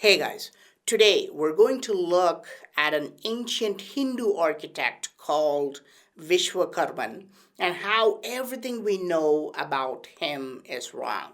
Hey guys, today we're going to look at an ancient Hindu architect called Vishwakarman and how everything we know about him is wrong.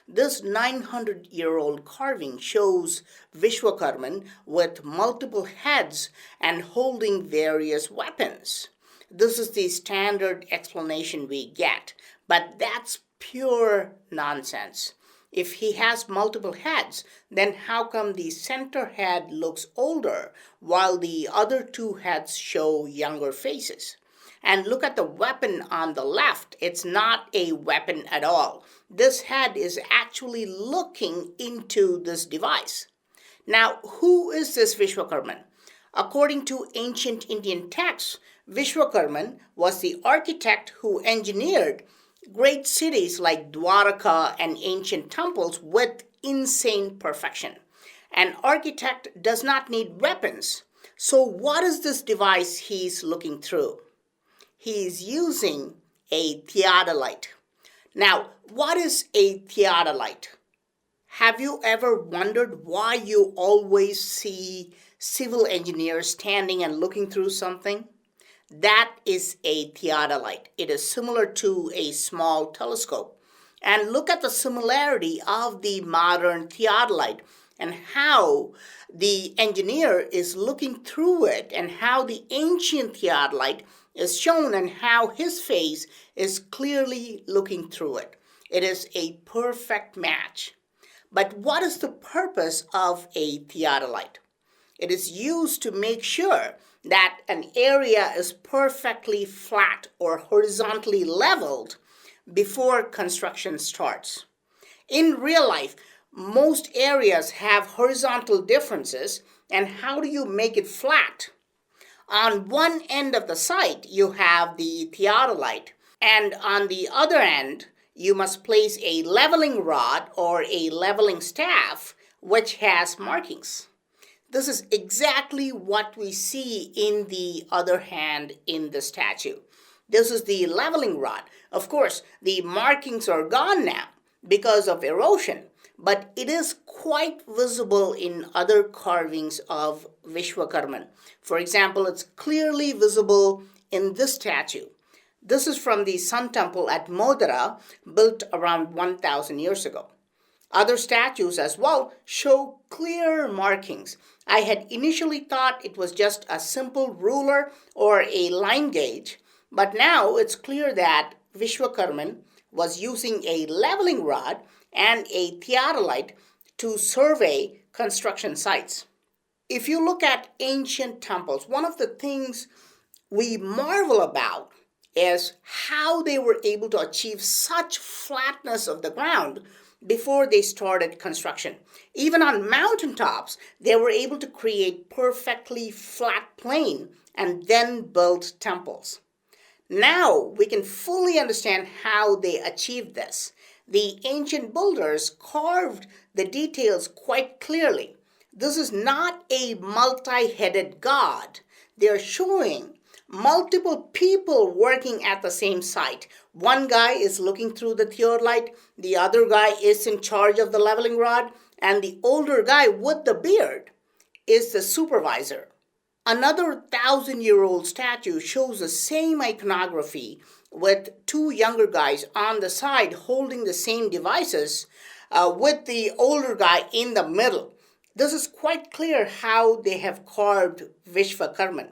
This 900-year-old carving shows Vishwakarman with multiple heads and holding various weapons. This is the standard explanation we get, but that's pure nonsense. If he has multiple heads, then how come the center head looks older while the other two heads show younger faces? And look at the weapon on the left. It's not a weapon at all. This head is actually looking into this device. Now, who is this Vishwakarman? According to ancient Indian texts, Vishwakarman was the architect who engineered great cities like Dwaraka and Ancient Temples with insane perfection. An architect does not need weapons. So what is this device he's looking through? He's using a theodolite. Now, what is a theodolite? Have you ever wondered why you always see civil engineers standing and looking through something? That is a theodolite. It is similar to a small telescope. And look at the similarity of the modern theodolite and how the engineer is looking through it and how the ancient theodolite is shown and how his face is clearly looking through it. It is a perfect match. But what is the purpose of a theodolite? It is used to make sure that an area is perfectly flat or horizontally leveled before construction starts. In real life, most areas have horizontal differences, and how do you make it flat? On one end of the site, you have the theodolite, and on the other end, you must place a leveling rod or a leveling staff which has markings. This is exactly what we see in the other hand in the statue. This is the leveling rod. Of course, the markings are gone now because of erosion, but it is quite visible in other carvings of Vishwakarman. For example, it's clearly visible in this statue. This is from the Sun Temple at Modhera, built around 1,000 years ago. Other statues as well show clear markings. I had initially thought it was just a simple ruler or a line gauge, but now it's clear that Vishwakarman was using a leveling rod and a theodolite to survey construction sites. If you look at ancient temples, one of the things we marvel about is how they were able to achieve such flatness of the ground before they started construction. Even on mountaintops, they were able to create perfectly flat plain and then build temples. Now we can fully understand how they achieved this. The ancient builders carved the details quite clearly. This is not a multi-headed god. They're showing multiple people working at the same site. One guy is looking through the theodolite, the other guy is in charge of the leveling rod, and the older guy with the beard is the supervisor. Another 1,000-year-old statue shows the same iconography with two younger guys on the side holding the same devices with the older guy in the middle. This is quite clear how they have carved Vishvakarman.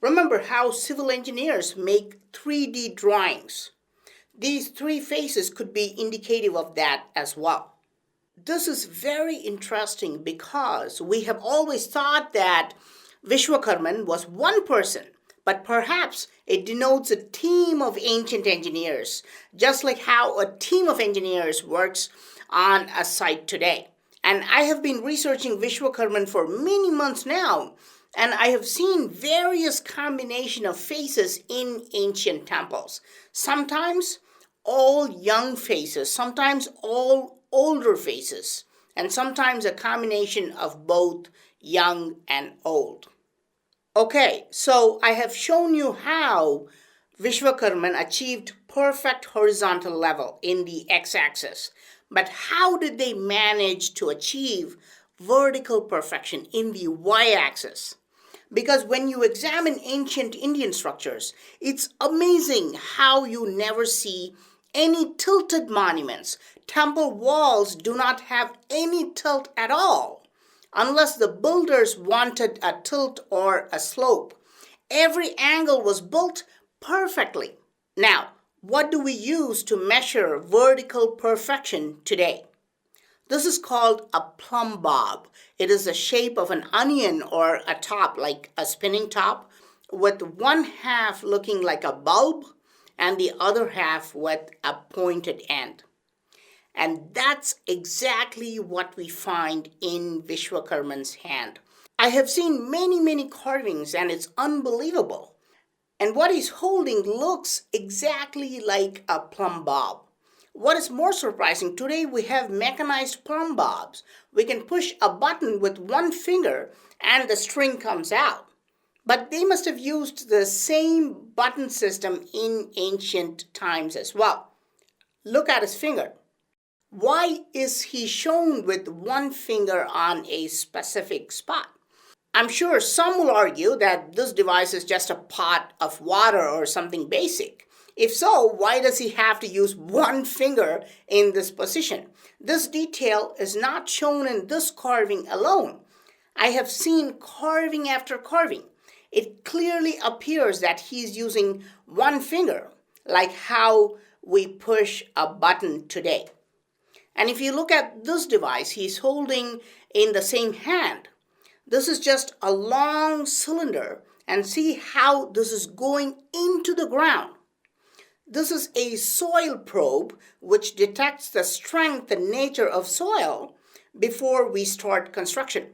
Remember how civil engineers make 3D drawings. These three faces could be indicative of that as well. This is very interesting because we have always thought that Vishwakarman was one person, but perhaps it denotes a team of ancient engineers, just like how a team of engineers works on a site today. And I have been researching Vishwakarman for many months now, and I have seen various combination of faces in ancient temples. Sometimes all young faces, sometimes all older faces, and sometimes a combination of both young and old. Okay, so I have shown you how Vishwakarman achieved perfect horizontal level in the x-axis. But how did they manage to achieve vertical perfection in the y-axis. Because when you examine ancient Indian structures, it's amazing how you never see any tilted monuments. Temple walls do not have any tilt at all, unless the builders wanted a tilt or a slope. Every angle was built perfectly. Now, what do we use to measure vertical perfection today? This is called a plumb bob. It is the shape of an onion or a top, like a spinning top, with one half looking like a bulb and the other half with a pointed end. And that's exactly what we find in Vishwakarman's hand. I have seen many carvings and it's unbelievable. And what he's holding looks exactly like a plumb bob. What is more surprising, today we have mechanized plumb bobs. We can push a button with one finger and the string comes out. But they must have used the same button system in ancient times as well. Look at his finger. Why is he shown with one finger on a specific spot? I'm sure some will argue that this device is just a pot of water or something basic. If so, why does he have to use one finger in this position? This detail is not shown in this carving alone. I have seen carving after carving. It clearly appears that he's using one finger, like how we push a button today. And if you look at this device, he's holding in the same hand. This is just a long cylinder, and see how this is going into the ground. This is a soil probe which detects the strength and nature of soil before we start construction.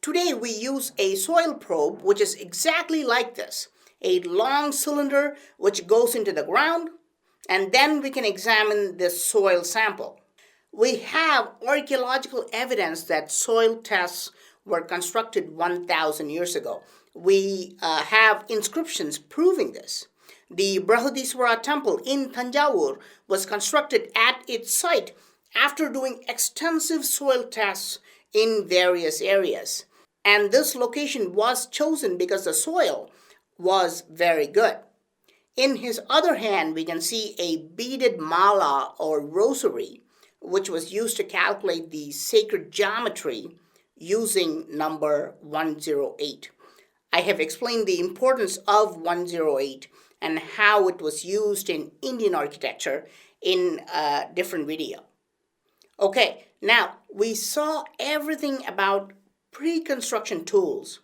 Today we use a soil probe which is exactly like this, a long cylinder which goes into the ground, and then we can examine this soil sample. We have archaeological evidence that soil tests were constructed 1,000 years ago. We have inscriptions proving this. The Brihadiswara temple in Tanjavur was constructed at its site after doing extensive soil tests in various areas. And this location was chosen because the soil was very good. In his other hand, we can see a beaded mala or rosary, which was used to calculate the sacred geometry using number 108. I have explained the importance of 108 and how it was used in Indian architecture in a different video. Okay, now we saw everything about pre-construction tools,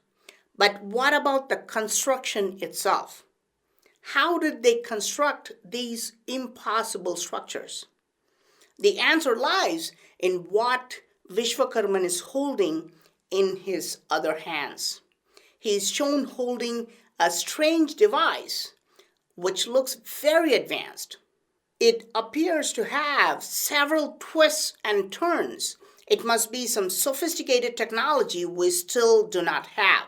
but what about the construction itself? How did they construct these impossible structures? The answer lies in what Vishvakarman is holding in his other hands. He is shown holding a strange device which looks very advanced. It appears to have several twists and turns. It must be some sophisticated technology we still do not have.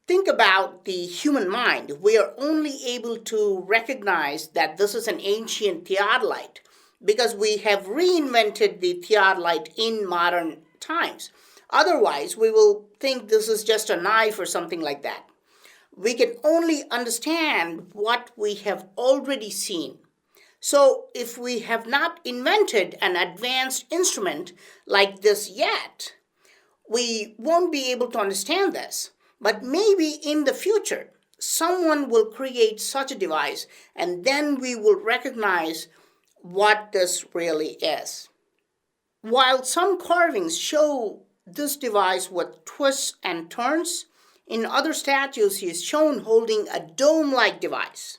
Think about the human mind. We are only able to recognize that this is an ancient theodolite because we have reinvented the theodolite in modern times. Otherwise, we will think this is just a knife or something like that. We can only understand what we have already seen. So if we have not invented an advanced instrument like this yet, we won't be able to understand this. But maybe in the future, someone will create such a device, and then we will recognize what this really is. While some carvings show this device with twists and turns, in other statues he is shown holding a dome-like device.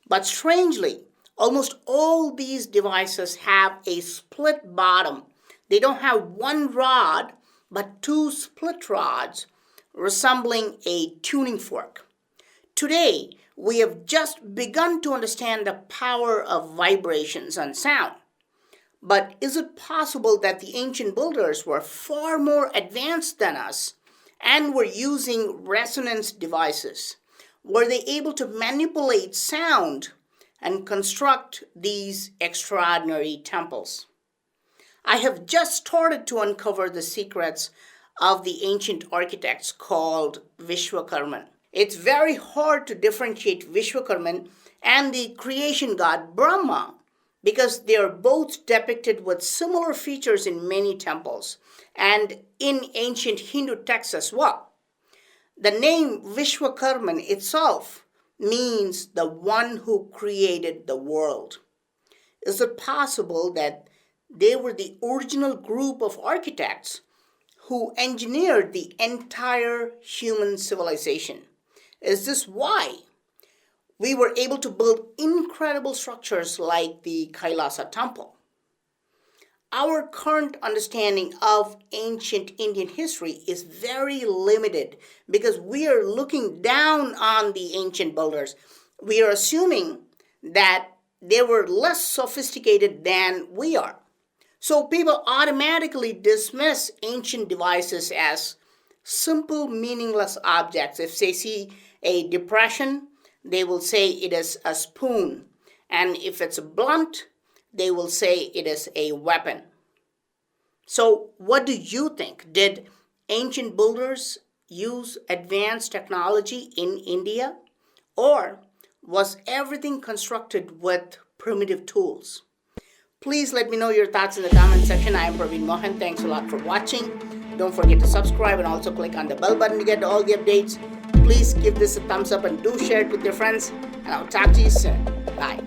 But strangely, almost all these devices have a split bottom. They don't have one rod, but two split rods resembling a tuning fork. Today, we have just begun to understand the power of vibrations and sound. But is it possible that the ancient builders were far more advanced than us and were using resonance devices? Were they able to manipulate sound and construct these extraordinary temples? I have just started to uncover the secrets of the ancient architects called Vishwakarman. It's very hard to differentiate Vishwakarman and the creation god Brahma because they are both depicted with similar features in many temples and in ancient Hindu texts as well. The name Vishwakarman itself means the one who created the world. Is it possible that they were the original group of architects who engineered the entire human civilization? Is this why we were able to build incredible structures like the Kailasa temple? Our current understanding of ancient Indian history is very limited because we are looking down on the ancient builders. We are assuming that they were less sophisticated than we are. So people automatically dismiss ancient devices as simple, meaningless objects. If they see a depression, they will say it is a spoon. And if it's blunt, they will say it is a weapon. So what do you think? Did ancient builders use advanced technology in India? Or was everything constructed with primitive tools? Please let me know your thoughts in the comment section. I am Praveen Mohan. Thanks a lot for watching. Don't forget to subscribe and also click on the bell button to get all the updates. Please give this a thumbs up and do share it with your friends. And I'll talk to you soon. Bye.